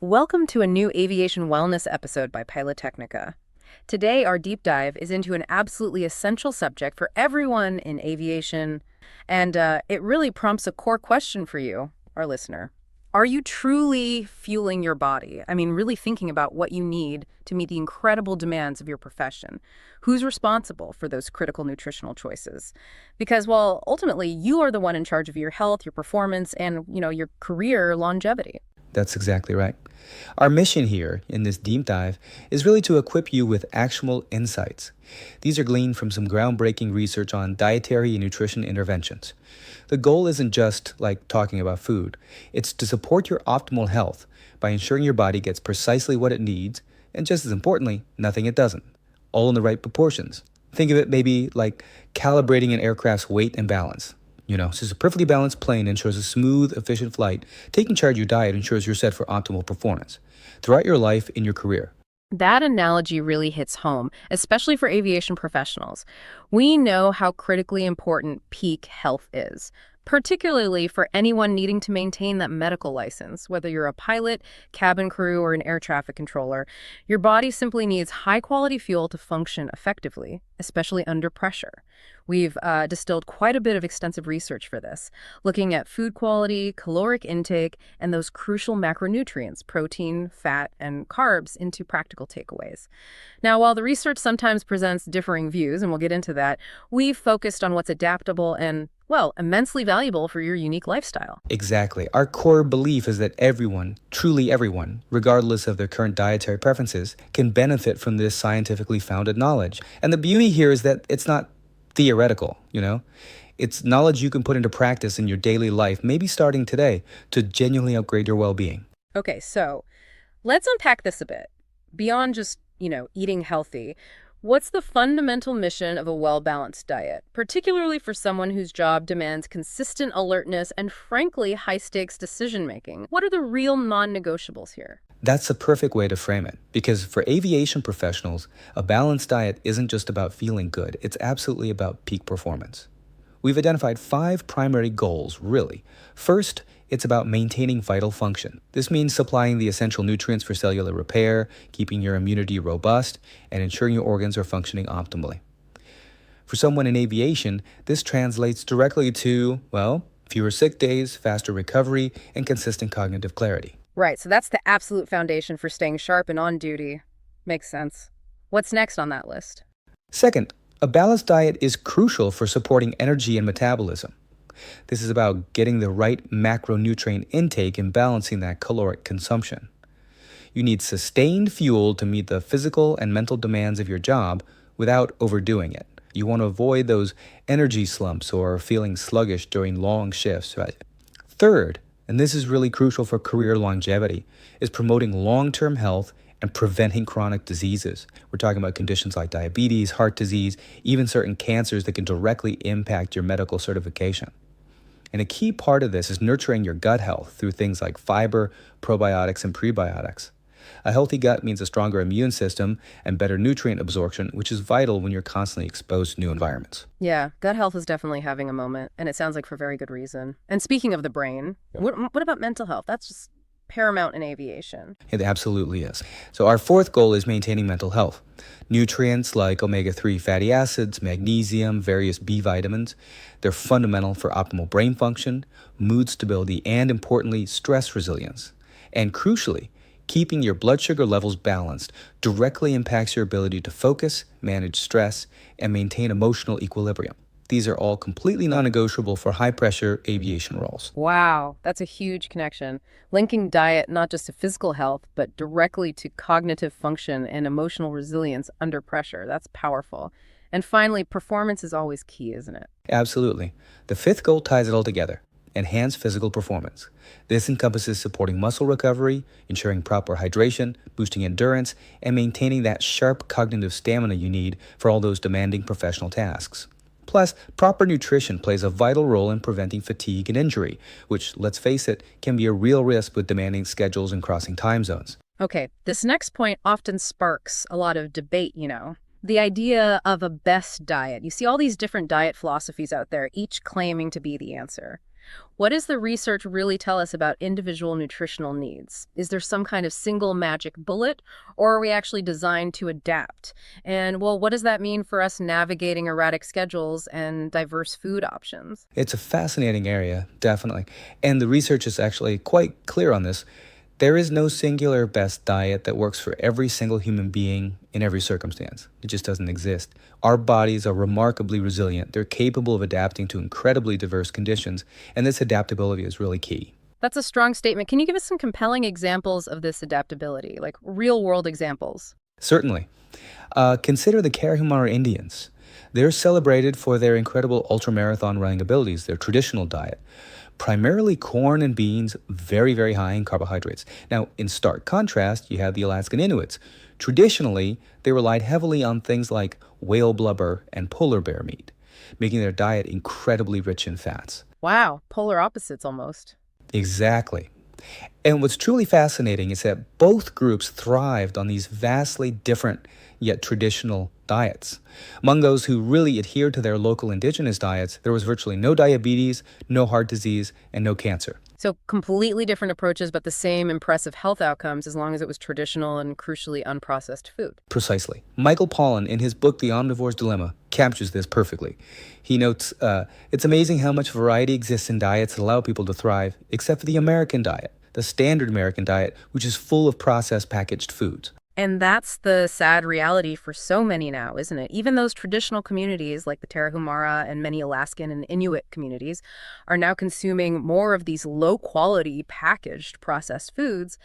Welcome to a new aviation wellness episode by Pilot Technica. Today, our deep dive is into an absolutely essential subject for everyone in aviation, and it really prompts a core question for you, our listener. Are you truly fueling your body? I mean, really thinking about what you need to meet the incredible demands of your profession. Who's responsible for those critical nutritional choices? Because, well, ultimately, you are the one in charge of your health, your performance, and, your career longevity. That's exactly right. Our mission here in this deep dive is really to equip you with actionable insights. These are gleaned from some groundbreaking research on dietary and nutrition interventions. The goal isn't just like talking about food, it's to support your optimal health by ensuring your body gets precisely what it needs, and just as importantly, nothing it doesn't, all in the right proportions. Think of it maybe like calibrating an aircraft's weight and balance. So a perfectly balanced plane ensures a smooth, efficient flight. Taking charge of your diet ensures you're set for optimal performance throughout your life and your career. That analogy really hits home, especially for aviation professionals. We know how critically important peak health is, particularly for anyone needing to maintain that medical license. Whether you're a pilot, cabin crew, or an air traffic controller, your body simply needs high-quality fuel to function effectively, especially under pressure. We've distilled quite a bit of extensive research for this, looking at food quality, caloric intake, and those crucial macronutrients, protein, fat, and carbs, into practical takeaways. Now, while the research sometimes presents differing views, and we'll get into that, we've focused on what's adaptable and, well, immensely valuable for your unique lifestyle. Exactly. Our core belief is that everyone, truly everyone, regardless of their current dietary preferences, can benefit from this scientifically founded knowledge. And the beauty here is that it's not theoretical, It's knowledge you can put into practice in your daily life, maybe starting today, to genuinely upgrade your well-being. Okay, so let's unpack this a bit. Beyond just, eating healthy, what's the fundamental mission of a well-balanced diet, particularly for someone whose job demands consistent alertness and, frankly, high-stakes decision-making? What are the real non-negotiables here? That's a perfect way to frame it, because for aviation professionals, a balanced diet isn't just about feeling good, it's absolutely about peak performance. We've identified 5 primary goals, really. First, it's about maintaining vital function. This means supplying the essential nutrients for cellular repair, keeping your immunity robust, and ensuring your organs are functioning optimally. For someone in aviation, this translates directly to, well, fewer sick days, faster recovery, and consistent cognitive clarity. Right, so that's the absolute foundation for staying sharp and on duty. Makes sense. What's next on that list? Second, a balanced diet is crucial for supporting energy and metabolism. This is about getting the right macronutrient intake and balancing that caloric consumption. You need sustained fuel to meet the physical and mental demands of your job without overdoing it. You want to avoid those energy slumps or feeling sluggish during long shifts. Right? Third, and this is really crucial for career longevity, is promoting long-term health and preventing chronic diseases. We're talking about conditions like diabetes, heart disease, even certain cancers that can directly impact your medical certification. And a key part of this is nurturing your gut health through things like fiber, probiotics, and prebiotics. A healthy gut means a stronger immune system and better nutrient absorption, which is vital when you're constantly exposed to new environments. Yeah, gut health is definitely having a moment, and it sounds like for very good reason. And speaking of the brain, what about mental health? That's just paramount in aviation. It absolutely is. So our fourth goal is maintaining mental health. Nutrients like omega-3 fatty acids, magnesium, various B vitamins, they're fundamental for optimal brain function, mood stability, and importantly, stress resilience. And crucially, keeping your blood sugar levels balanced directly impacts your ability to focus, manage stress, and maintain emotional equilibrium. These are all completely non-negotiable for high-pressure aviation roles. Wow, that's a huge connection. Linking diet not just to physical health, but directly to cognitive function and emotional resilience under pressure. That's powerful. And finally, performance is always key, isn't it? Absolutely. The fifth goal ties it all together. Enhance physical performance. This encompasses supporting muscle recovery, ensuring proper hydration, boosting endurance, and maintaining that sharp cognitive stamina you need for all those demanding professional tasks. Plus, proper nutrition plays a vital role in preventing fatigue and injury, which, let's face it, can be a real risk with demanding schedules and crossing time zones. Okay, this next point often sparks a lot of debate. The idea of a best diet. You see all these different diet philosophies out there, each claiming to be the answer. What does the research really tell us about individual nutritional needs? Is there some kind of single magic bullet, or are we actually designed to adapt? And, well, what does that mean for us navigating erratic schedules and diverse food options? It's a fascinating area, definitely. And the research is actually quite clear on this. There is no singular best diet that works for every single human being in every circumstance. It just doesn't exist. Our bodies are remarkably resilient. They're capable of adapting to incredibly diverse conditions, and this adaptability is really key. That's a strong statement. Can you give us some compelling examples of this adaptability, like real world examples? Certainly. Consider the Carahumara Indians. They're celebrated for their incredible ultramarathon running abilities, their traditional diet. Primarily corn and beans, very, very high in carbohydrates. Now, in stark contrast, you have the Alaskan Inuits. Traditionally, they relied heavily on things like whale blubber and polar bear meat, making their diet incredibly rich in fats. Wow, polar opposites almost. Exactly. And what's truly fascinating is that both groups thrived on these vastly different yet traditional diets. Among those who really adhered to their local indigenous diets, there was virtually no diabetes, no heart disease, and no cancer. So completely different approaches, but the same impressive health outcomes as long as it was traditional and crucially unprocessed food. Precisely. Michael Pollan, in his book The Omnivore's Dilemma, captures this perfectly. He notes, it's amazing how much variety exists in diets that allow people to thrive, except for the American diet, the standard American diet, which is full of processed packaged foods. And that's the sad reality for so many now, isn't it? Even those traditional communities like the Tarahumara and many Alaskan and Inuit communities are now consuming more of these low-quality packaged processed foods.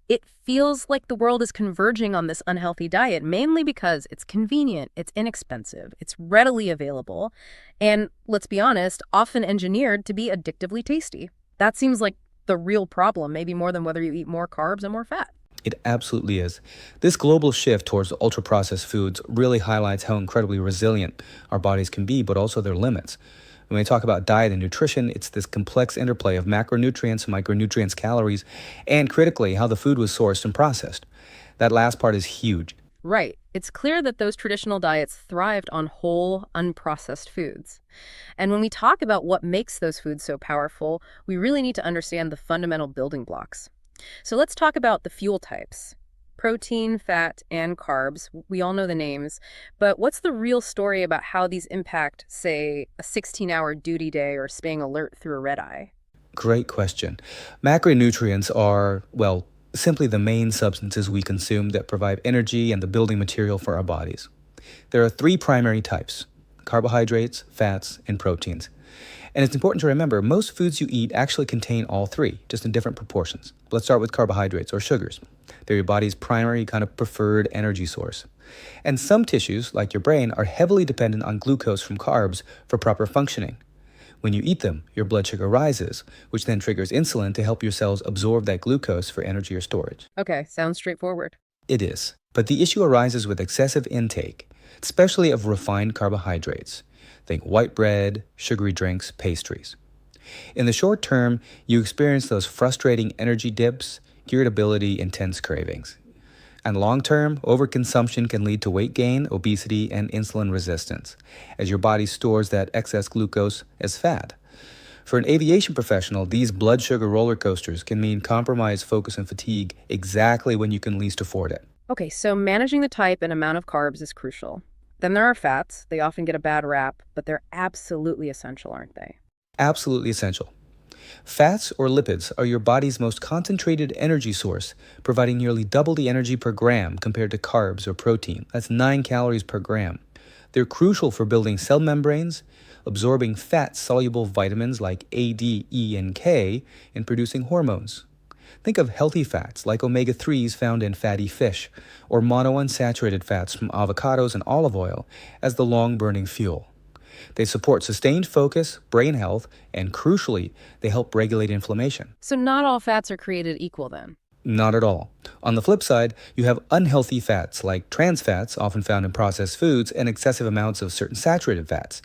It feels like the world is converging on this unhealthy diet, mainly because it's convenient, it's inexpensive, it's readily available, and let's be honest, often engineered to be addictively tasty. That seems like the real problem, maybe more than whether you eat more carbs or more fat. It absolutely is. This global shift towards ultra-processed foods really highlights how incredibly resilient our bodies can be, but also their limits. When we talk about diet and nutrition, it's this complex interplay of macronutrients, micronutrients, calories, and critically, how the food was sourced and processed. That last part is huge. Right. It's clear that those traditional diets thrived on whole, unprocessed foods. And when we talk about what makes those foods so powerful, we really need to understand the fundamental building blocks. So let's talk about the fuel types. Protein, fat, and carbs. We all know the names. But what's the real story about how these impact, say, a 16-hour duty day or staying alert through a red eye? Great question. Macronutrients are, well, simply the main substances we consume that provide energy and the building material for our bodies. There are three primary types: carbohydrates, fats, and proteins. And it's important to remember, most foods you eat actually contain all three, just in different proportions. Let's start with carbohydrates, or sugars. They're your body's primary kind of preferred energy source. And some tissues, like your brain, are heavily dependent on glucose from carbs for proper functioning. When you eat them, your blood sugar rises, which then triggers insulin to help your cells absorb that glucose for energy or storage. Okay, sounds straightforward. It is. But the issue arises with excessive intake, especially of refined carbohydrates. Think white bread, sugary drinks, pastries. In the short term, you experience those frustrating energy dips, irritability, intense cravings. And long term, overconsumption can lead to weight gain, obesity, and insulin resistance, as your body stores that excess glucose as fat. For an aviation professional, these blood sugar roller coasters can mean compromised focus and fatigue exactly when you can least afford it. Okay, so managing the type and amount of carbs is crucial. Then there are fats. They often get a bad rap, but they're absolutely essential, aren't they? Absolutely essential. Fats, or lipids, are your body's most concentrated energy source, providing nearly double the energy per gram compared to carbs or protein. That's 9 calories per gram. They're crucial for building cell membranes, absorbing fat-soluble vitamins like A, D, E, and K, and producing hormones. Think of healthy fats like omega-3s found in fatty fish, or monounsaturated fats from avocados and olive oil as the long-burning fuel. They support sustained focus, brain health, and crucially, they help regulate inflammation. So not all fats are created equal then? Not at all. On the flip side, you have unhealthy fats like trans fats, often found in processed foods, and excessive amounts of certain saturated fats.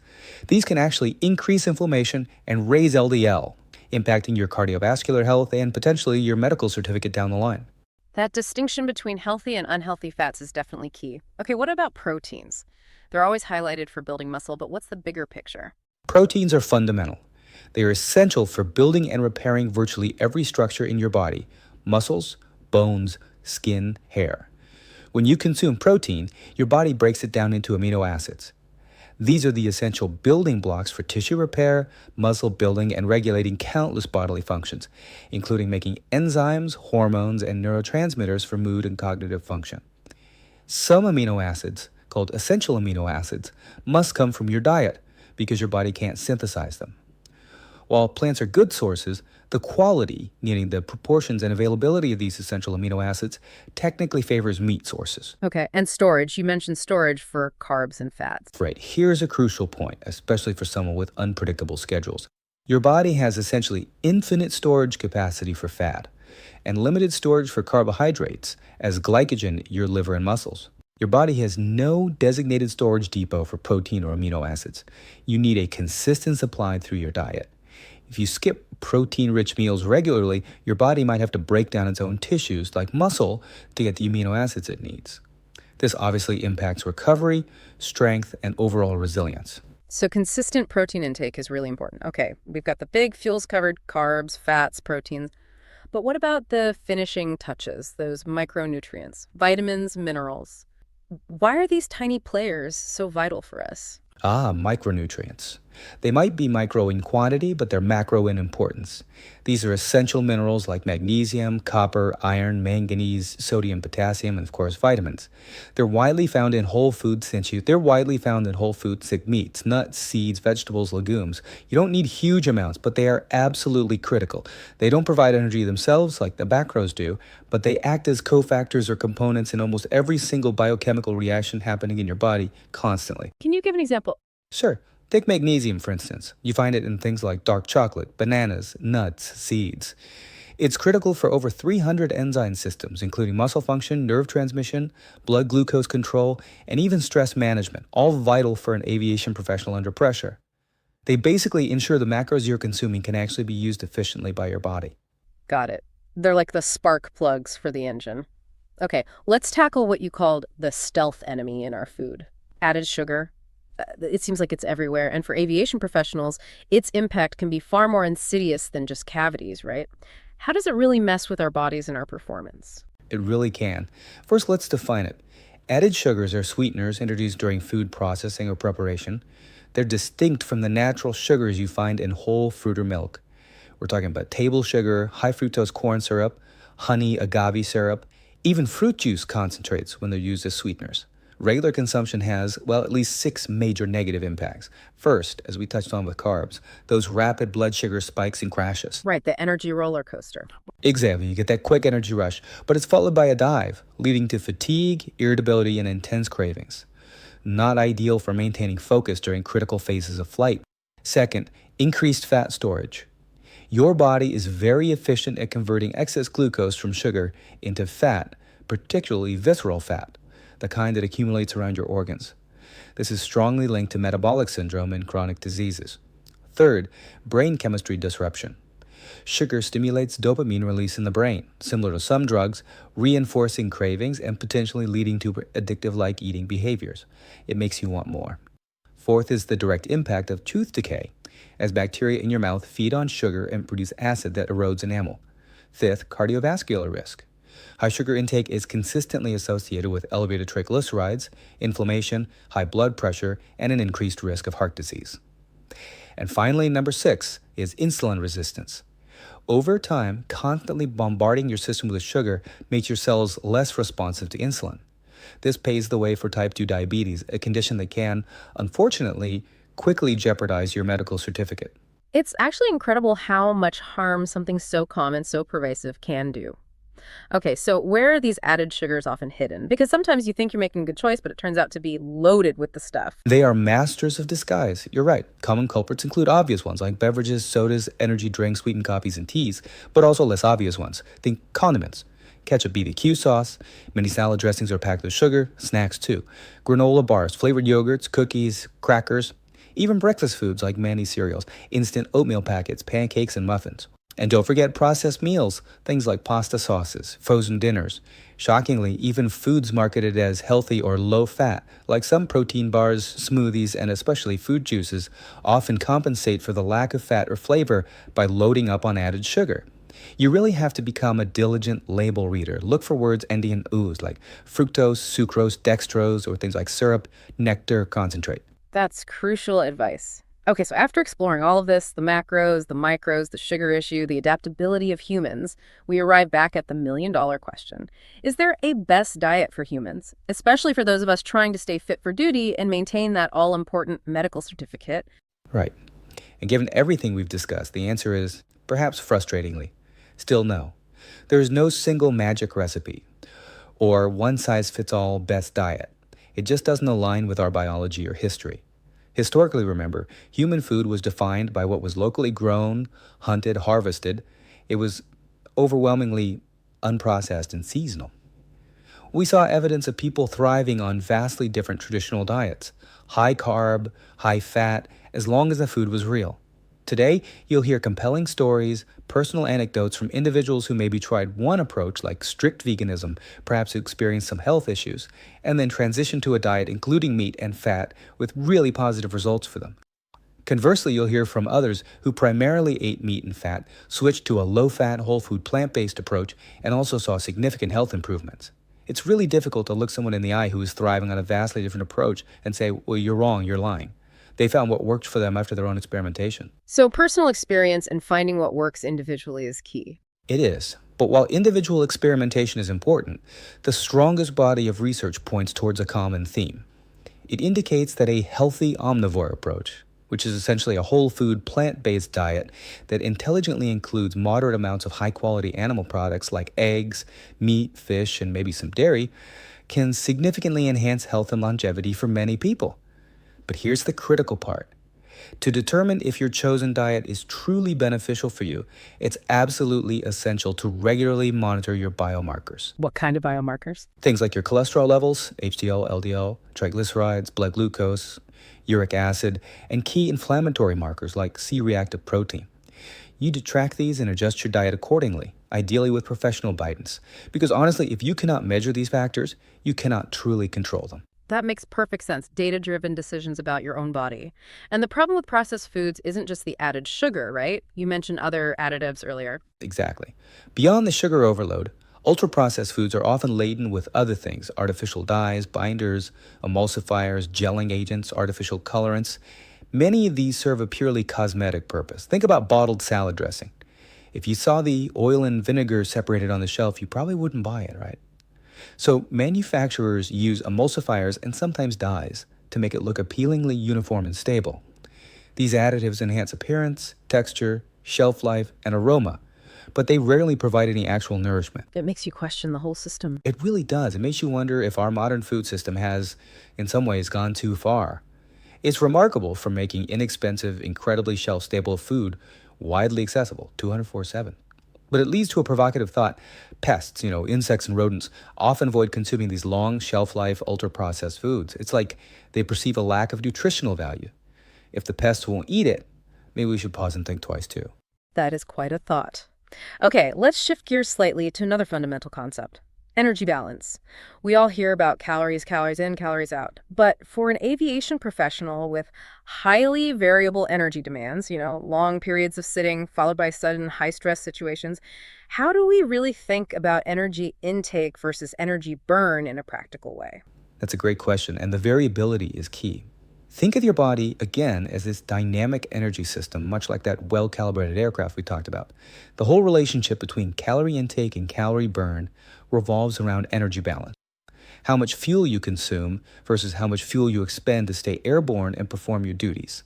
These can actually increase inflammation and raise LDL, impacting your cardiovascular health and potentially your medical certificate down the line. That distinction between healthy and unhealthy fats is definitely key. Okay, what about proteins? They're always highlighted for building muscle, but what's the bigger picture? Proteins are fundamental. They are essential for building and repairing virtually every structure in your body: muscles, bones, skin, hair. When you consume protein, your body breaks it down into amino acids. These are the essential building blocks for tissue repair, muscle building, and regulating countless bodily functions, including making enzymes, hormones, and neurotransmitters for mood and cognitive function. Some amino acids, called essential amino acids, must come from your diet because your body can't synthesize them. While plants are good sources, the quality, meaning the proportions and availability of these essential amino acids, technically favors meat sources. Okay, and storage. You mentioned storage for carbs and fats. Right, here's a crucial point, especially for someone with unpredictable schedules. Your body has essentially infinite storage capacity for fat and limited storage for carbohydrates as glycogen, your liver and muscles. Your body has no designated storage depot for protein or amino acids. You need a consistent supply through your diet. If you skip protein-rich meals regularly, your body might have to break down its own tissues, like muscle, to get the amino acids it needs. This obviously impacts recovery, strength, and overall resilience. So consistent protein intake is really important. Okay, we've got the big fuels-covered carbs, fats, proteins. But what about the finishing touches, those micronutrients, vitamins, minerals? Why are these tiny players so vital for us? Micronutrients. They might be micro in quantity, but they're macro in importance. These are essential minerals like magnesium, copper, iron, manganese, sodium, potassium, and of course vitamins. They're widely found in whole food like meats, nuts, seeds, vegetables, legumes. You don't need huge amounts, but they are absolutely critical. They don't provide energy themselves like the macros do, but they act as cofactors or components in almost every single biochemical reaction happening in your body constantly. Can you give an example? Sure. Take magnesium, for instance. You find it in things like dark chocolate, bananas, nuts, seeds. It's critical for over 300 enzyme systems, including muscle function, nerve transmission, blood glucose control, and even stress management, all vital for an aviation professional under pressure. They basically ensure the macros you're consuming can actually be used efficiently by your body. Got it. They're like the spark plugs for the engine. Okay, let's tackle what you called the stealth enemy in our food. Added sugar. It seems like it's everywhere. And for aviation professionals, its impact can be far more insidious than just cavities, right? How does it really mess with our bodies and our performance? It really can. First, let's define it. Added sugars are sweeteners introduced during food processing or preparation. They're distinct from the natural sugars you find in whole fruit or milk. We're talking about table sugar, high fructose corn syrup, honey, agave syrup, even fruit juice concentrates when they're used as sweeteners. Regular consumption has, well, at least 6 major negative impacts. First, as we touched on with carbs, those rapid blood sugar spikes and crashes. Right, the energy roller coaster. Exactly, you get that quick energy rush, but it's followed by a dive, leading to fatigue, irritability, and intense cravings. Not ideal for maintaining focus during critical phases of flight. Second, increased fat storage. Your body is very efficient at converting excess glucose from sugar into fat, particularly visceral fat, the kind that accumulates around your organs. This is strongly linked to metabolic syndrome and chronic diseases. Third, brain chemistry disruption. Sugar stimulates dopamine release in the brain, similar to some drugs, reinforcing cravings and potentially leading to addictive-like eating behaviors. It makes you want more. Fourth is the direct impact of tooth decay, as bacteria in your mouth feed on sugar and produce acid that erodes enamel. Fifth, cardiovascular risk. High sugar intake is consistently associated with elevated triglycerides, inflammation, high blood pressure, and an increased risk of heart disease. And finally, number 6 is insulin resistance. Over time, constantly bombarding your system with sugar makes your cells less responsive to insulin. This paves the way for type 2 diabetes, a condition that can, unfortunately, quickly jeopardize your medical certificate. It's actually incredible how much harm something so common, so pervasive can do. Okay, so where are these added sugars often hidden? Because sometimes you think you're making a good choice, but it turns out to be loaded with the stuff. They are masters of disguise. You're right. Common culprits include obvious ones like beverages, sodas, energy drinks, sweetened coffees, and teas, but also less obvious ones. Think condiments. Ketchup BBQ sauce. Many salad dressings are packed with sugar. Snacks too. Granola bars, flavored yogurts, cookies, crackers. Even breakfast foods like Manny cereals, instant oatmeal packets, pancakes, and muffins. And don't forget processed meals, things like pasta sauces, frozen dinners. Shockingly, even foods marketed as healthy or low fat, like some protein bars, smoothies, and especially fruit juices, often compensate for the lack of fat or flavor by loading up on added sugar. You really have to become a diligent label reader. Look for words ending in ooze, like fructose, sucrose, dextrose, or things like syrup, nectar, concentrate. That's crucial advice. Okay, so after exploring all of this, the macros, the micros, the sugar issue, the adaptability of humans, we arrive back at the million-dollar question. Is there a best diet for humans, especially for those of us trying to stay fit for duty and maintain that all-important medical certificate? Right. And given everything we've discussed, the answer is, perhaps frustratingly, still no. There is no single magic recipe or one-size-fits-all best diet. It just doesn't align with our biology or history. Historically, remember, human food was defined by what was locally grown, hunted, harvested. It was overwhelmingly unprocessed and seasonal. We saw evidence of people thriving on vastly different traditional diets, high carb, high fat, as long as the food was real. Today, you'll hear compelling stories, personal anecdotes from individuals who maybe tried one approach, like strict veganism, perhaps experienced some health issues, and then transitioned to a diet including meat and fat with really positive results for them. Conversely, you'll hear from others who primarily ate meat and fat, switched to a low-fat, whole-food, plant-based approach, and also saw significant health improvements. It's really difficult to look someone in the eye who is thriving on a vastly different approach and say, well, you're wrong, you're lying. They found what worked for them after their own experimentation. So personal experience and finding what works individually is key. It is. But while individual experimentation is important, the strongest body of research points towards a common theme. It indicates that a healthy omnivore approach, which is essentially a whole food, plant-based diet that intelligently includes moderate amounts of high-quality animal products like eggs, meat, fish, and maybe some dairy, can significantly enhance health and longevity for many people. But here's the critical part. To determine if your chosen diet is truly beneficial for you, it's absolutely essential to regularly monitor your biomarkers. What kind of biomarkers? Things like your cholesterol levels, HDL, LDL, triglycerides, blood glucose, uric acid, and key inflammatory markers like C-reactive protein. You need to track these and adjust your diet accordingly, ideally with professional guidance. Because honestly, if you cannot measure these factors, you cannot truly control them. That makes perfect sense. Data-driven decisions about your own body. And the problem with processed foods isn't just the added sugar, right? You mentioned other additives earlier. Exactly. Beyond the sugar overload, ultra-processed foods are often laden with other things: artificial dyes, binders, emulsifiers, gelling agents, artificial colorants. Many of these serve a purely cosmetic purpose. Think about bottled salad dressing. If you saw the oil and vinegar separated on the shelf, you probably wouldn't buy it, right? So manufacturers use emulsifiers and sometimes dyes to make it look appealingly uniform and stable. These additives enhance appearance, texture, shelf life, and aroma, but they rarely provide any actual nourishment. It makes you question the whole system. It really does. It makes you wonder if our modern food system has, in some ways, gone too far. It's remarkable for making inexpensive, incredibly shelf-stable food widely accessible, 24/7. But it leads to a provocative thought. Pests, insects and rodents, often avoid consuming these long shelf-life, ultra-processed foods. It's like they perceive a lack of nutritional value. If the pests won't eat it, maybe we should pause and think twice too. That is quite a thought. Okay, let's shift gears slightly to another fundamental concept. Energy balance. We all hear about calories in, calories out. But for an aviation professional with highly variable energy demands, long periods of sitting followed by sudden high-stress situations, how do we really think about energy intake versus energy burn in a practical way? That's a great question, and the variability is key. Think of your body, again, as this dynamic energy system, much like that well-calibrated aircraft we talked about. The whole relationship between calorie intake and calorie burn revolves around energy balance. How much fuel you consume versus how much fuel you expend to stay airborne and perform your duties.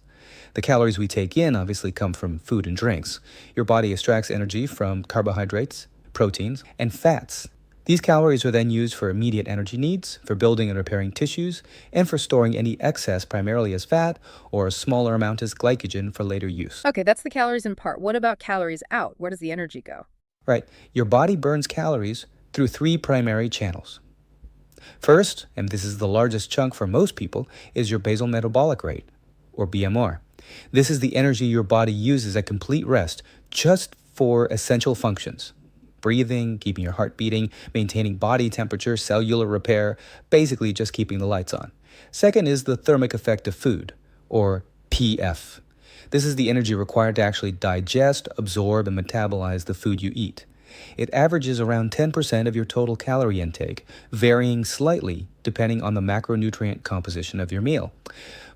The calories we take in obviously come from food and drinks. Your body extracts energy from carbohydrates, proteins, and fats. These calories are then used for immediate energy needs, for building and repairing tissues, and for storing any excess primarily as fat or a smaller amount as glycogen for later use. Okay, that's the calories in part. What about calories out? Where does the energy go? Right. Your body burns calories through three primary channels. First, and this is the largest chunk for most people, is your basal metabolic rate, or BMR. This is the energy your body uses at complete rest, just for essential functions: breathing, keeping your heart beating, maintaining body temperature, cellular repair, basically just keeping the lights on. Second is the thermic effect of food, or PF. This is the energy required to actually digest, absorb, and metabolize the food you eat. It averages around 10% of your total calorie intake, varying slightly depending on the macronutrient composition of your meal.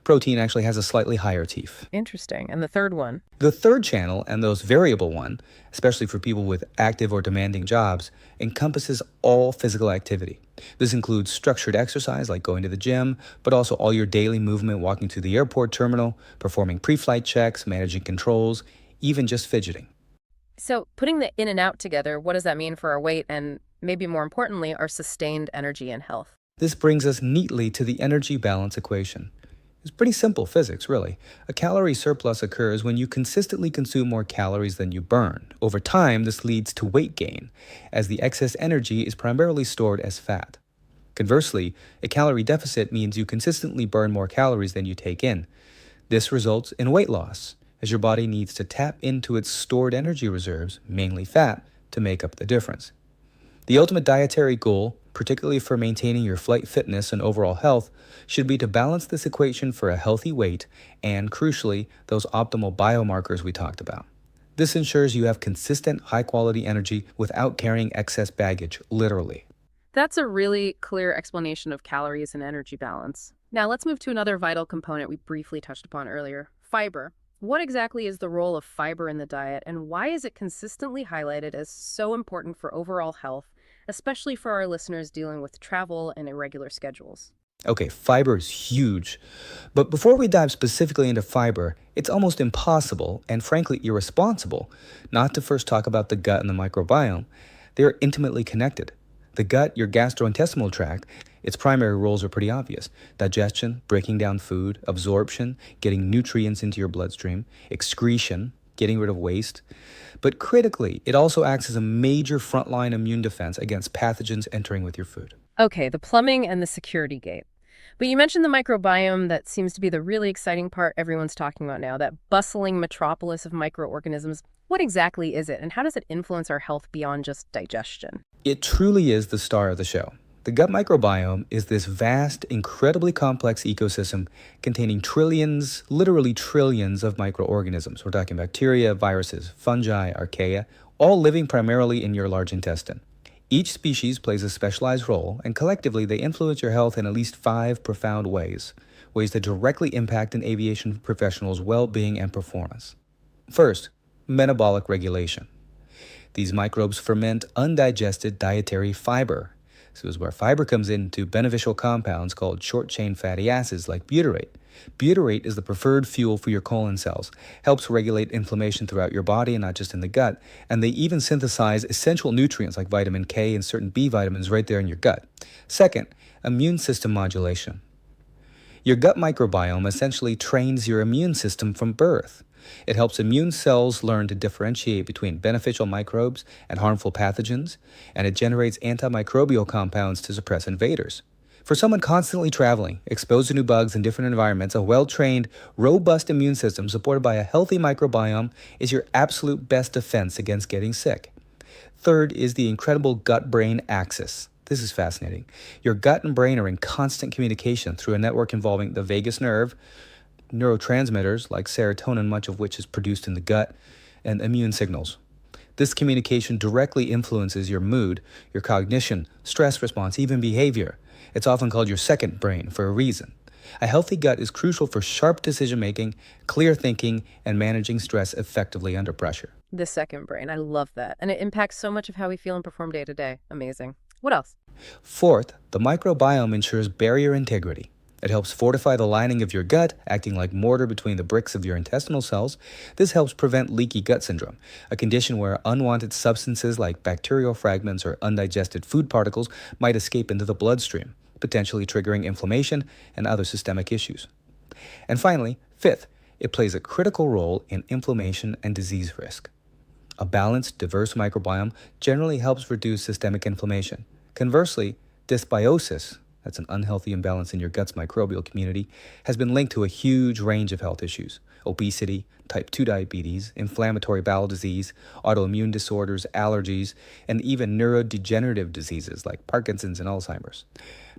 Protein actually has a slightly higher TEEF. Interesting. And the third one? The third channel, and those variable one, especially for people with active or demanding jobs, encompasses all physical activity. This includes structured exercise like going to the gym, but also all your daily movement, walking to the airport terminal, performing pre-flight checks, managing controls, even just fidgeting. So putting the in and out together, what does that mean for our weight and, maybe more importantly, our sustained energy and health? This brings us neatly to the energy balance equation. It's pretty simple physics, really. A calorie surplus occurs when you consistently consume more calories than you burn. Over time, this leads to weight gain, as the excess energy is primarily stored as fat. Conversely, a calorie deficit means you consistently burn more calories than you take in. This results in weight loss, as your body needs to tap into its stored energy reserves, mainly fat, to make up the difference. The ultimate dietary goal, particularly for maintaining your flight fitness and overall health, should be to balance this equation for a healthy weight and, crucially, those optimal biomarkers we talked about. This ensures you have consistent, high-quality energy without carrying excess baggage, literally. That's a really clear explanation of calories and energy balance. Now let's move to another vital component we briefly touched upon earlier, fiber. What exactly is the role of fiber in the diet, and why is it consistently highlighted as so important for overall health, especially for our listeners dealing with travel and irregular schedules? Okay, fiber is huge. But before we dive specifically into fiber, it's almost impossible, and frankly irresponsible, not to first talk about the gut and the microbiome. They are intimately connected. The gut, your gastrointestinal tract, its primary roles are pretty obvious: digestion, breaking down food; absorption, getting nutrients into your bloodstream; excretion, getting rid of waste. But critically, it also acts as a major frontline immune defense against pathogens entering with your food. Okay, the plumbing and the security gate. But you mentioned the microbiome. That seems to be the really exciting part everyone's talking about now, that bustling metropolis of microorganisms. What exactly is it, and how does it influence our health beyond just digestion? It truly is the star of the show. The gut microbiome is this vast, incredibly complex ecosystem containing trillions, literally trillions of microorganisms. We're talking bacteria, viruses, fungi, archaea, all living primarily in your large intestine. Each species plays a specialized role, and collectively they influence your health in at least 5 profound ways that directly impact an aviation professional's well-being and performance. First, metabolic regulation. These microbes ferment undigested dietary fiber. This is where fiber comes into beneficial compounds called short-chain fatty acids like butyrate. Butyrate is the preferred fuel for your colon cells, helps regulate inflammation throughout your body and not just in the gut, and they even synthesize essential nutrients like vitamin K and certain B vitamins right there in your gut. Second, immune system modulation. Your gut microbiome essentially trains your immune system from birth. It helps immune cells learn to differentiate between beneficial microbes and harmful pathogens, and it generates antimicrobial compounds to suppress invaders. For someone constantly traveling, exposed to new bugs in different environments, a well-trained, robust immune system supported by a healthy microbiome is your absolute best defense against getting sick. Third is the incredible gut-brain axis. This is fascinating. Your gut and brain are in constant communication through a network involving the vagus nerve, neurotransmitters like serotonin, much of which is produced in the gut, and immune signals. This communication directly influences your mood, your cognition, stress response, even behavior. It's often called your second brain for a reason. A healthy gut is crucial for sharp decision-making, clear thinking, and managing stress effectively under pressure. The second brain. I love that. And it impacts so much of how we feel and perform day to day. Amazing. What else? Fourth, the microbiome ensures barrier integrity. It helps fortify the lining of your gut, acting like mortar between the bricks of your intestinal cells. This helps prevent leaky gut syndrome, a condition where unwanted substances like bacterial fragments or undigested food particles might escape into the bloodstream, potentially triggering inflammation and other systemic issues. And finally, fifth, it plays a critical role in inflammation and disease risk. A balanced, diverse microbiome generally helps reduce systemic inflammation. Conversely, dysbiosis, that's an unhealthy imbalance in your gut's microbial community, has been linked to a huge range of health issues: obesity, type 2 diabetes, inflammatory bowel disease, autoimmune disorders, allergies, and even neurodegenerative diseases like Parkinson's and Alzheimer's.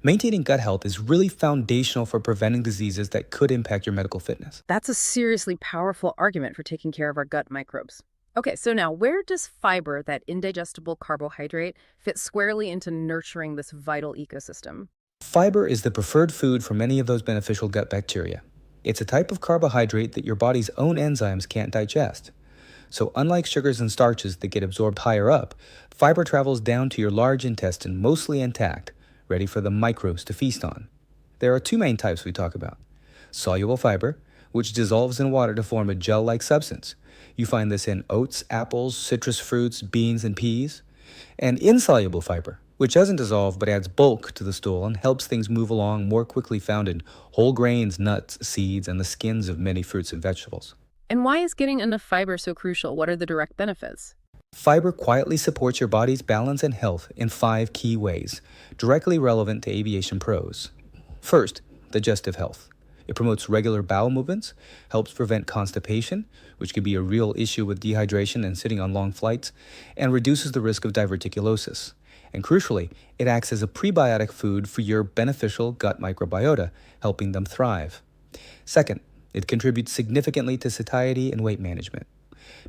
Maintaining gut health is really foundational for preventing diseases that could impact your medical fitness. That's a seriously powerful argument for taking care of our gut microbes. Okay, so now where does fiber, that indigestible carbohydrate, fit squarely into nurturing this vital ecosystem? Fiber is the preferred food for many of those beneficial gut bacteria. It's a type of carbohydrate that your body's own enzymes can't digest. So, unlike sugars and starches that get absorbed higher up, fiber travels down to your large intestine mostly intact, ready for the microbes to feast on. There are two main types we talk about: soluble fiber, which dissolves in water to form a gel-like substance. You find this in oats, apples, citrus fruits, beans, and peas. And insoluble fiber, which doesn't dissolve but adds bulk to the stool and helps things move along more quickly, found in whole grains, nuts, seeds, and the skins of many fruits and vegetables. And why is getting enough fiber so crucial? What are the direct benefits? Fiber quietly supports your body's balance and health in 5 key ways, directly relevant to aviation pros. First, digestive health. It promotes regular bowel movements, helps prevent constipation, which can be a real issue with dehydration and sitting on long flights, and reduces the risk of diverticulosis. And crucially, it acts as a prebiotic food for your beneficial gut microbiota, helping them thrive. Second, it contributes significantly to satiety and weight management.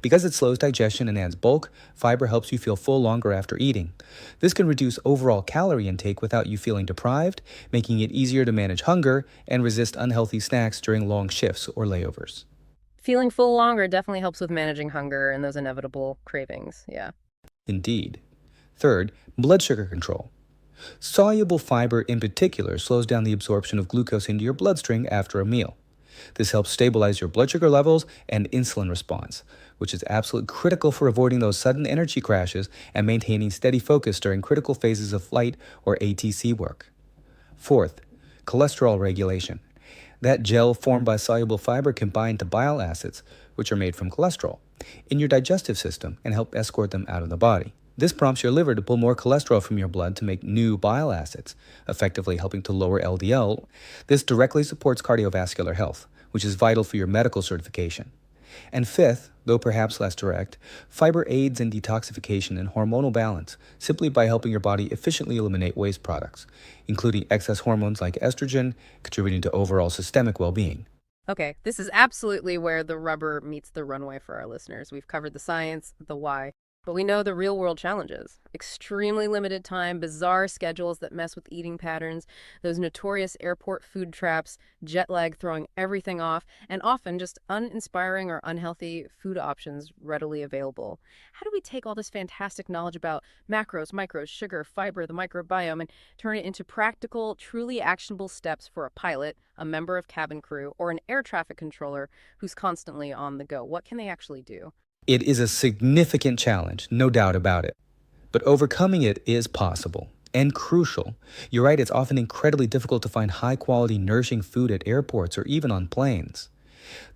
Because it slows digestion and adds bulk, fiber helps you feel full longer after eating. This can reduce overall calorie intake without you feeling deprived, making it easier to manage hunger and resist unhealthy snacks during long shifts or layovers. Feeling full longer definitely helps with managing hunger and those inevitable cravings, yeah. Indeed. Third, blood sugar control. Soluble fiber in particular slows down the absorption of glucose into your bloodstream after a meal. This helps stabilize your blood sugar levels and insulin response, which is absolutely critical for avoiding those sudden energy crashes and maintaining steady focus during critical phases of flight or ATC work. Fourth, cholesterol regulation. That gel formed by soluble fiber can bind to bile acids, which are made from cholesterol, in your digestive system and help escort them out of the body. This prompts your liver to pull more cholesterol from your blood to make new bile acids, effectively helping to lower LDL. This directly supports cardiovascular health, which is vital for your medical certification. And fifth, though perhaps less direct, fiber aids in detoxification and hormonal balance simply by helping your body efficiently eliminate waste products, including excess hormones like estrogen, contributing to overall systemic well-being. Okay, this is absolutely where the rubber meets the runway for our listeners. We've covered the science, the why, but we know the real world challenges. Extremely limited time, bizarre schedules that mess with eating patterns, those notorious airport food traps, jet lag throwing everything off, and often just uninspiring or unhealthy food options readily available. How do we take all this fantastic knowledge about macros, micros, sugar, fiber, the microbiome, and turn it into practical, truly actionable steps for a pilot, a member of cabin crew, or an air traffic controller who's constantly on the go? What can they actually do? It is a significant challenge, no doubt about it. But overcoming it is possible and crucial. You're right, it's often incredibly difficult to find high-quality, nourishing food at airports or even on planes.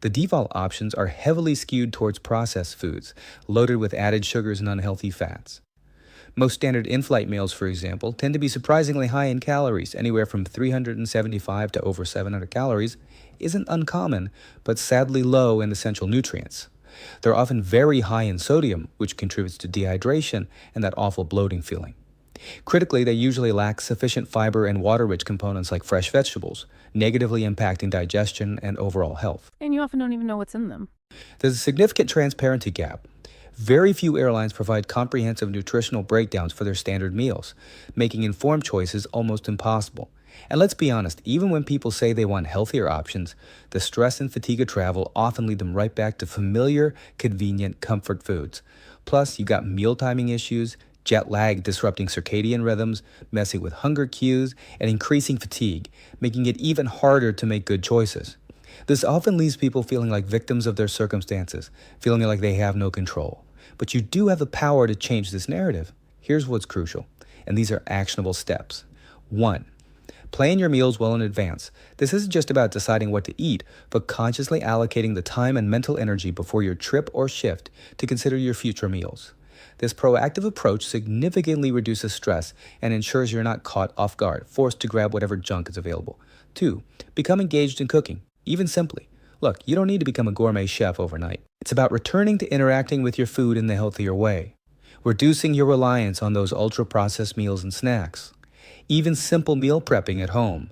The default options are heavily skewed towards processed foods, loaded with added sugars and unhealthy fats. Most standard in-flight meals, for example, tend to be surprisingly high in calories, anywhere from 375 to over 700 calories isn't uncommon, but sadly low in essential nutrients. They're often very high in sodium, which contributes to dehydration and that awful bloating feeling. Critically, they usually lack sufficient fiber and water-rich components like fresh vegetables, negatively impacting digestion and overall health. And you often don't even know what's in them. There's a significant transparency gap. Very few airlines provide comprehensive nutritional breakdowns for their standard meals, making informed choices almost impossible. And let's be honest, even when people say they want healthier options, the stress and fatigue of travel often lead them right back to familiar, convenient comfort foods. Plus, you've got meal timing issues, jet lag disrupting circadian rhythms, messing with hunger cues, and increasing fatigue, making it even harder to make good choices. This often leaves people feeling like victims of their circumstances, feeling like they have no control. But you do have the power to change this narrative. Here's what's crucial, and these are actionable steps. 1. Plan your meals well in advance. This isn't just about deciding what to eat, but consciously allocating the time and mental energy before your trip or shift to consider your future meals. This proactive approach significantly reduces stress and ensures you're not caught off guard, forced to grab whatever junk is available. 2. Become engaged in cooking, even simply. Look, you don't need to become a gourmet chef overnight. It's about returning to interacting with your food in the healthier way, reducing your reliance on those ultra-processed meals and snacks. Even simple meal prepping at home.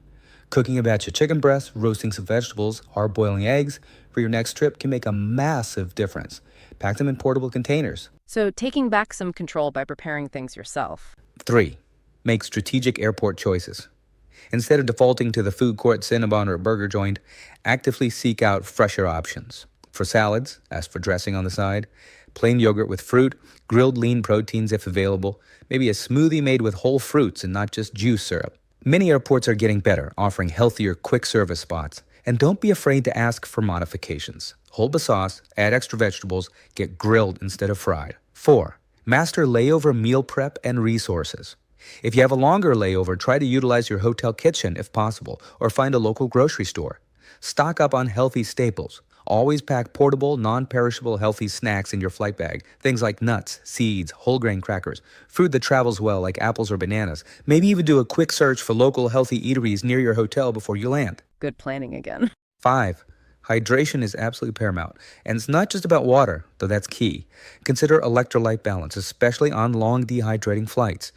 Cooking a batch of chicken breasts, roasting some vegetables, hard boiling eggs for your next trip can make a massive difference. Pack them in portable containers. So taking back some control by preparing things yourself. 3. Make strategic airport choices. Instead of defaulting to the food court, Cinnabon, or burger joint, actively seek out fresher options. For salads, ask for dressing on the side, plain yogurt with fruit, grilled lean proteins if available, maybe a smoothie made with whole fruits and not just juice syrup. Many airports are getting better, offering healthier quick service spots. And don't be afraid to ask for modifications. Hold the sauce, add extra vegetables, get grilled instead of fried. 4. Master layover meal prep and resources. If you have a longer layover, try to utilize your hotel kitchen if possible, or find a local grocery store. Stock up on healthy staples. Always pack portable, non-perishable healthy snacks in your flight bag. Things like nuts, seeds, whole grain crackers, fruit that travels well like apples or bananas. Maybe even do a quick search for local healthy eateries near your hotel before you land. Good planning again. 5. Hydration is absolutely paramount. And it's not just about water, though that's key. Consider electrolyte balance, especially on long dehydrating flights.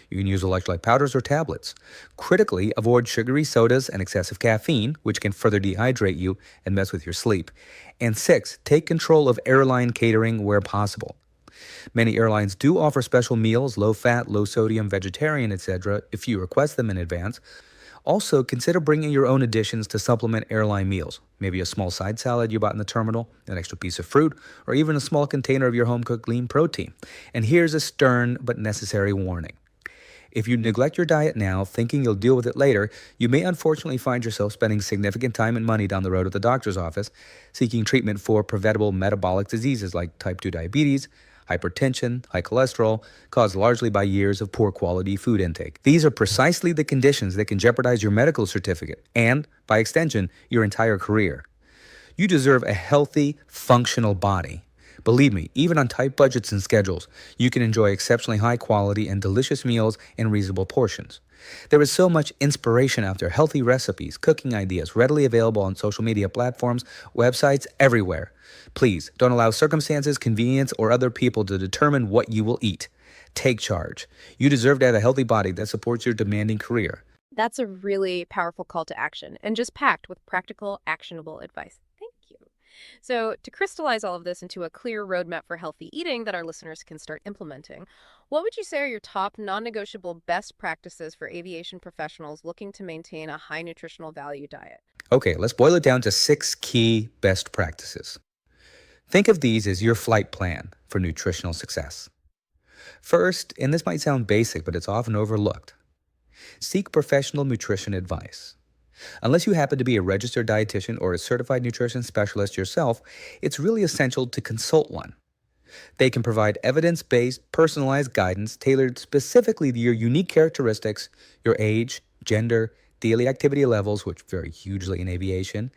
You can use electrolyte powders or tablets. Critically, avoid sugary sodas and excessive caffeine, which can further dehydrate you and mess with your sleep. And 6, take control of airline catering where possible. Many airlines do offer special meals, low fat, low sodium, vegetarian, etc., if you request them in advance. Also, consider bringing your own additions to supplement airline meals. Maybe a small side salad you bought in the terminal, an extra piece of fruit, or even a small container of your home-cooked lean protein. And here's a stern but necessary warning. If you neglect your diet now, thinking you'll deal with it later, you may unfortunately find yourself spending significant time and money down the road at the doctor's office, seeking treatment for preventable metabolic diseases like type 2 diabetes, hypertension, high cholesterol, caused largely by years of poor quality food intake. These are precisely the conditions that can jeopardize your medical certificate and, by extension, your entire career. You deserve a healthy, functional body. Believe me, even on tight budgets and schedules, you can enjoy exceptionally high quality and delicious meals in reasonable portions. There is so much inspiration out there, healthy recipes, cooking ideas, readily available on social media platforms, websites, everywhere. Please, don't allow circumstances, convenience, or other people to determine what you will eat. Take charge. You deserve to have a healthy body that supports your demanding career. That's a really powerful call to action and just packed with practical, actionable advice. Thank you. So, to crystallize all of this into a clear roadmap for healthy eating that our listeners can start implementing, what would you say are your top non-negotiable best practices for aviation professionals looking to maintain a high nutritional value diet? Okay, let's boil it down to 6 key best practices. Think of these as your flight plan for nutritional success. First, and this might sound basic, but it's often overlooked, seek professional nutrition advice. Unless you happen to be a registered dietitian or a certified nutrition specialist yourself, it's really essential to consult one. They can provide evidence-based, personalized guidance tailored specifically to your unique characteristics, your age, gender, daily activity levels, which vary hugely in aviation,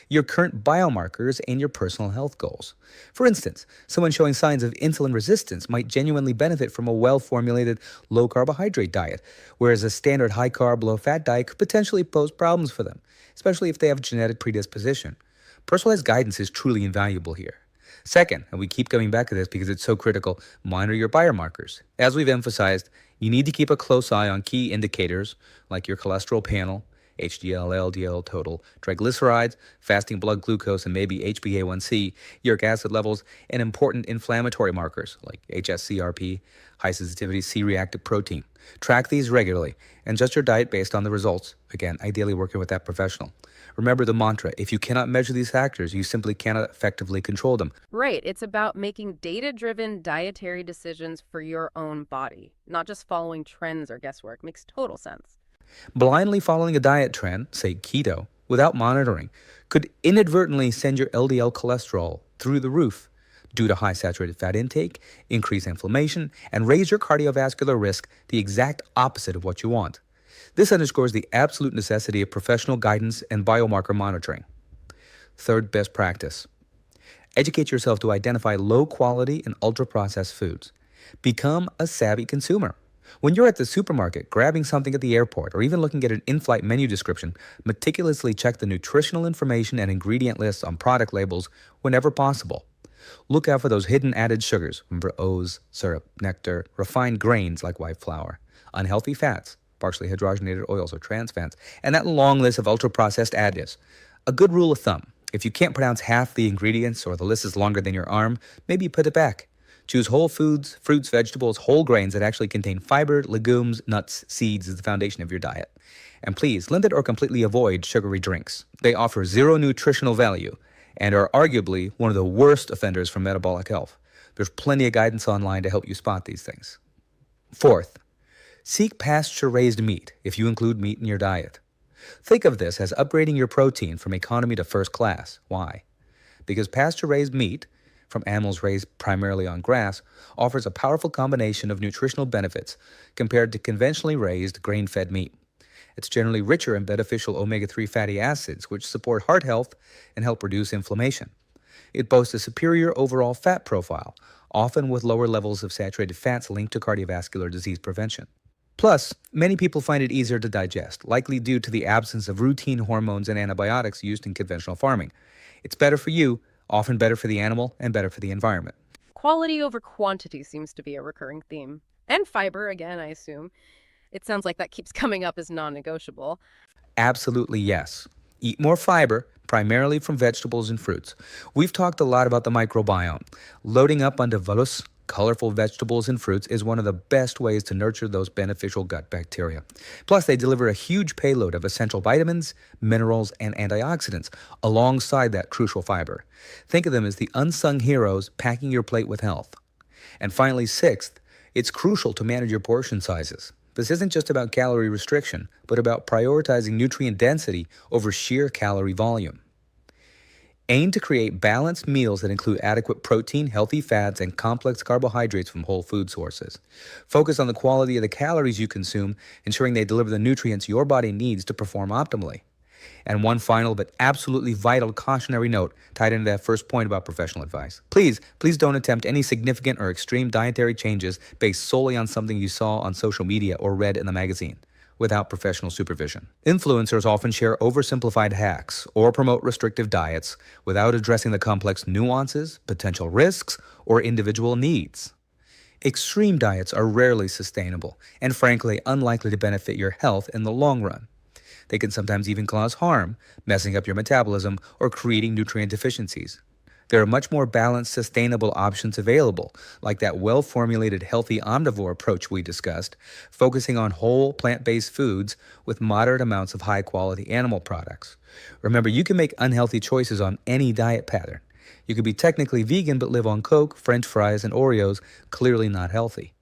your current biomarkers, and your personal health goals. For instance, someone showing signs of insulin resistance might genuinely benefit from a well-formulated low-carbohydrate diet, whereas a standard high-carb, low-fat diet could potentially pose problems for them, especially if they have a genetic predisposition. Personalized guidance is truly invaluable here. Second, and we keep coming back to this because it's so critical, monitor your biomarkers. As we've emphasized, you need to keep a close eye on key indicators like your cholesterol panel, HDL, LDL total, triglycerides, fasting blood glucose, and maybe HbA1c, uric acid levels, and important inflammatory markers like hsCRP, high sensitivity C-reactive protein. Track these regularly and adjust your diet based on the results. Again, ideally working with that professional. Remember the mantra, if you cannot measure these factors, you simply cannot effectively control them. Right. It's about making data-driven dietary decisions for your own body, not just following trends or guesswork. Makes total sense. Blindly following a diet trend, say keto, without monitoring, could inadvertently send your LDL cholesterol through the roof due to high saturated fat intake, increase inflammation, and raise your cardiovascular risk, the exact opposite of what you want. This underscores the absolute necessity of professional guidance and biomarker monitoring. Third best practice. Educate yourself to identify low-quality and ultra-processed foods. Become a savvy consumer. When you're at the supermarket, grabbing something at the airport, or even looking at an in-flight menu description, meticulously check the nutritional information and ingredient lists on product labels whenever possible. Look out for those hidden added sugars. Remember O's, syrup, nectar, refined grains like white flour, unhealthy fats, partially hydrogenated oils or trans fats, and that long list of ultra-processed additives. A good rule of thumb: if you can't pronounce half the ingredients or the list is longer than your arm, maybe put it back. Choose whole foods, fruits, vegetables, whole grains that actually contain fiber, legumes, nuts, seeds as the foundation of your diet. And please, limit or completely avoid sugary drinks. They offer zero nutritional value and are arguably one of the worst offenders for metabolic health. There's plenty of guidance online to help you spot these things. Fourth, seek pasture-raised meat if you include meat in your diet. Think of this as upgrading your protein from economy to first class. Why? Because pasture-raised meat, from animals raised primarily on grass, offers a powerful combination of nutritional benefits compared to conventionally raised grain-fed meat. It's generally richer in beneficial omega-3 fatty acids, which support heart health and help reduce inflammation. It boasts a superior overall fat profile, often with lower levels of saturated fats linked to cardiovascular disease prevention. Plus, many people find it easier to digest, likely due to the absence of routine hormones and antibiotics used in conventional farming. It's better for you, often better for the animal, and better for the environment. Quality over quantity seems to be a recurring theme. And fiber, again, I assume. It sounds like that keeps coming up as non-negotiable. Absolutely yes. Eat more fiber, primarily from vegetables and fruits. We've talked a lot about the microbiome. Loading up on diverse, colorful vegetables and fruits is one of the best ways to nurture those beneficial gut bacteria. Plus, they deliver a huge payload of essential vitamins, minerals, and antioxidants alongside that crucial fiber. Think of them as the unsung heroes packing your plate with health. And finally, sixth, it's crucial to manage your portion sizes. This isn't just about calorie restriction, but about prioritizing nutrient density over sheer calorie volume. Aim to create balanced meals that include adequate protein, healthy fats, and complex carbohydrates from whole food sources. Focus on the quality of the calories you consume, ensuring they deliver the nutrients your body needs to perform optimally. And one final but absolutely vital cautionary note tied into that first point about professional advice. Please don't attempt any significant or extreme dietary changes based solely on something you saw on social media or read in the magazine, without professional supervision. Influencers often share oversimplified hacks or promote restrictive diets without addressing the complex nuances, potential risks, or individual needs. Extreme diets are rarely sustainable and frankly unlikely to benefit your health in the long run. They can sometimes even cause harm, messing up your metabolism or creating nutrient deficiencies. There are much more balanced, sustainable options available, like that well-formulated healthy omnivore approach we discussed, focusing on whole plant-based foods with moderate amounts of high-quality animal products. Remember, you can make unhealthy choices on any diet pattern. You could be technically vegan but live on Coke, French fries, and Oreos, clearly not healthy.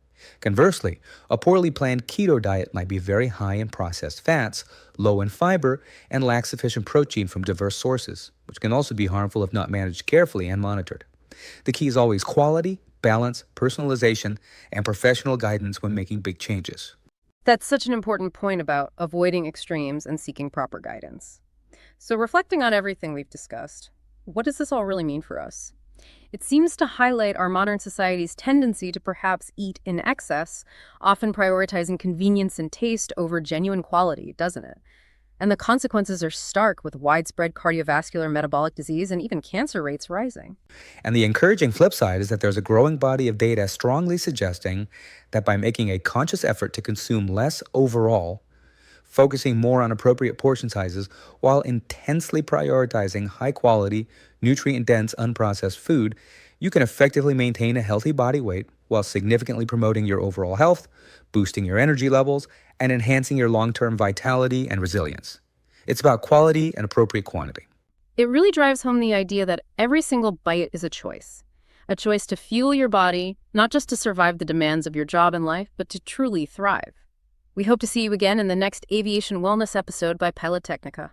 Conversely, a poorly planned keto diet might be very high in processed fats, low in fiber, and lack sufficient protein from diverse sources, which can also be harmful if not managed carefully and monitored. The key is always quality, balance, personalization, and professional guidance when making big changes. That's such an important point about avoiding extremes and seeking proper guidance. So reflecting on everything we've discussed, what does this all really mean for us? It seems to highlight our modern society's tendency to perhaps eat in excess, often prioritizing convenience and taste over genuine quality, doesn't it? And the consequences are stark, with widespread cardiovascular, metabolic disease, and even cancer rates rising. And the encouraging flip side is that there's a growing body of data strongly suggesting that by making a conscious effort to consume less overall, focusing more on appropriate portion sizes, while intensely prioritizing high-quality, nutrient-dense, unprocessed food, you can effectively maintain a healthy body weight while significantly promoting your overall health, boosting your energy levels, and enhancing your long-term vitality and resilience. It's about quality and appropriate quantity. It really drives home the idea that every single bite is a choice to fuel your body, not just to survive the demands of your job and life, but to truly thrive. We hope to see you again in the next Aviation Wellness episode by Pilot Technica.